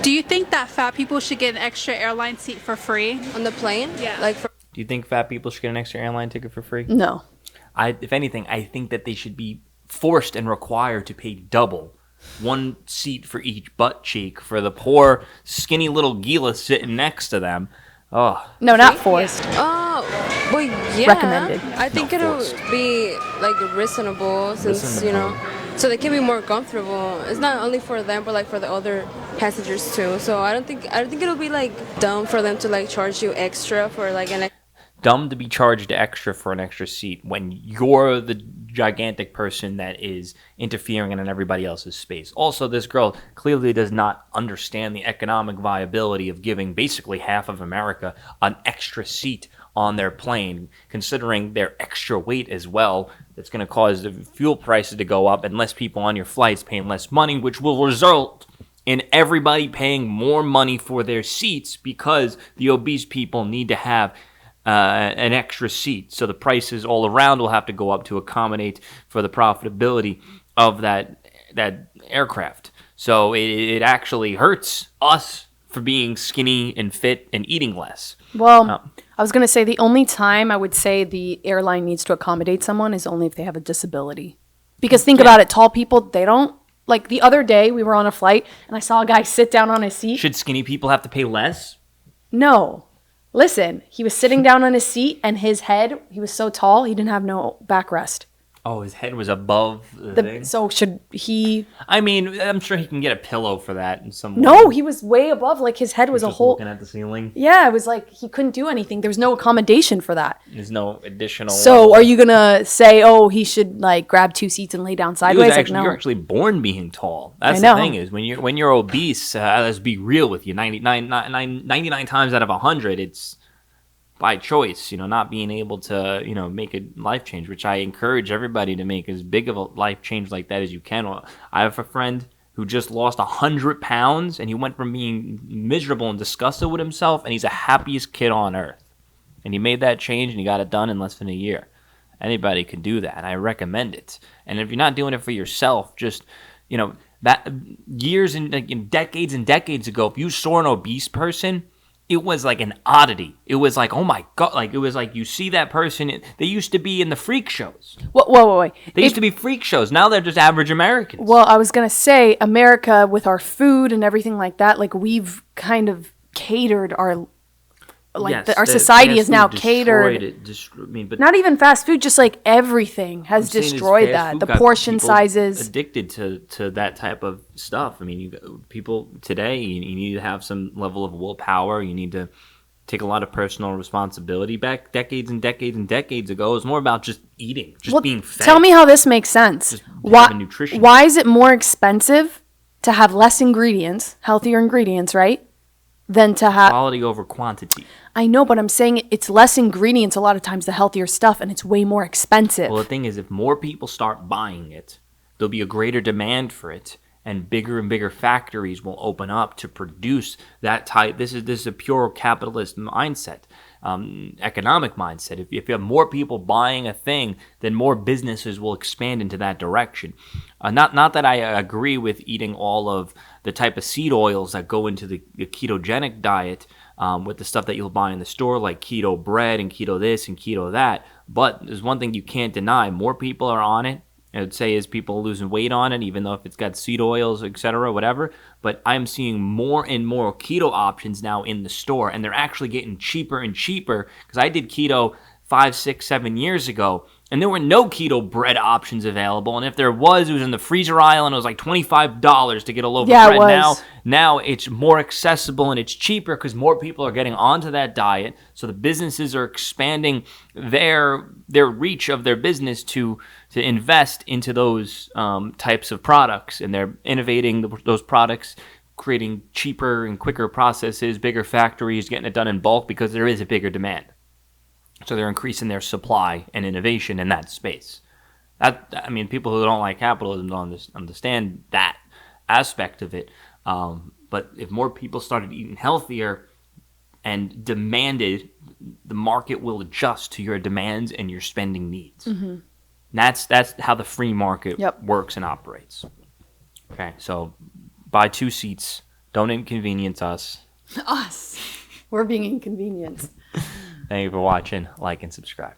Do you think that fat people should get an extra airline seat for free? On the plane? Yeah. Like for Do you think fat people should get an extra airline ticket for free? No. If anything, I think that they should be forced and required to pay double. One seat for each butt cheek for the poor, skinny little Gila sitting next to them. Oh, No, not forced. Oh, well, yeah. Recommended. I think No, it'll forced. be like reasonable since, you know, so they can be more comfortable. It's not only for them, but like for the other passengers too. So I don't think it'll be like dumb for them to like charge you extra for like an dumb to be charged extra for an extra seat when you're the gigantic person that is interfering in everybody else's space. Also, this girl clearly does not understand the economic viability of giving basically half of America an extra seat on their plane, considering their extra weight as well. That's going to cause the fuel prices to go up and less people on your flights paying less money, which will result in everybody paying more money for their seats because the obese people need to have an extra seat. So the prices all around will have to go up to accommodate for the profitability of that aircraft. So it actually hurts us for being skinny and fit and eating less. Well, I was going to say the only time I would say the airline needs to accommodate someone is only if they have a disability. Because think about it, tall people, they don't. Like the other day, we were on a flight and I saw a guy sit down on his seat. Should skinny people have to pay less? No. Listen, he was sitting down on his seat and his head, he was so tall, he didn't have no backrest. Oh, his head was above the thing? So should he... I mean, I'm sure he can get a pillow for that in some way. No, he was way above. Like his head was a Just whole... looking at the ceiling. Yeah, it was like he couldn't do anything. There was no accommodation for that. There's no additional... So are you going to say, oh, he should like grab two seats and lay down sideways? Like, no. You're actually born being tall. That's I know. the thing is when you're obese. Let's be real with you. 99 times out of 100, it's by choice. Not being able to make a life change, which I encourage everybody to make as big of a life change like that as you can. I have a friend who just lost 100 pounds, and he went from being miserable and disgusted with himself, and he's the happiest kid on earth. And he made that change, and he got it done in less than a year. Anybody can do that, and I recommend it. And if you're not doing it for yourself, just, that years and decades ago, if you saw an obese person, it was like an oddity. It was like, oh my God, like it was like you see that person. They used to be in the freak shows. Wait. They used to be freak shows. Now they're just average Americans. Well, I was going to say America with our food and everything like that, like we've kind of catered our... our society is now catered. But not even fast food, just like everything has destroyed that. The portion sizes. Addicted to that type of stuff. I mean, people today, you need to have some level of willpower. You need to take a lot of personal responsibility. Back decades and decades and decades ago, it was more about just eating, just being fed. Tell me how this makes sense. Just having nutrition. Why is it more expensive to have less ingredients, healthier ingredients, right? Than to have quality over quantity. I know, but I'm saying it's less ingredients a lot of times, the healthier stuff, and it's way more expensive. Well, the thing is, if more people start buying it, there'll be a greater demand for it, and bigger factories will open up to produce that type. This is a pure capitalist mindset, economic mindset. If you have more people buying a thing, then more businesses will expand into that direction. Not that I agree with eating all of the type of seed oils that go into the ketogenic diet, with the stuff that you'll buy in the store, like keto bread and keto this and keto that. But there's one thing you can't deny. More people are on it. I would say is people losing weight on it, even though if it's got seed oils, etc., whatever. But I'm seeing more and more keto options now in the store, and they're actually getting cheaper and cheaper. Because I did keto 5, 6, 7 years ago, and there were no keto bread options available. And if there was, it was in the freezer aisle, and it was like $25 to get a loaf of bread. It was. Now it's more accessible and it's cheaper because more people are getting onto that diet. So the businesses are expanding their reach of their business to invest into those types of products, and they're innovating those products, creating cheaper and quicker processes, bigger factories, getting it done in bulk because there is a bigger demand. So they're increasing their supply and innovation in that space. People who don't like capitalism don't understand that aspect of it. But if more people started eating healthier and demanded, the market will adjust to your demands and your spending needs. Mm-hmm. That's how the free market works and operates. Okay, so buy 2 seats Don't inconvenience us. Us. We're being inconvenienced. Thank you for watching. Like and subscribe.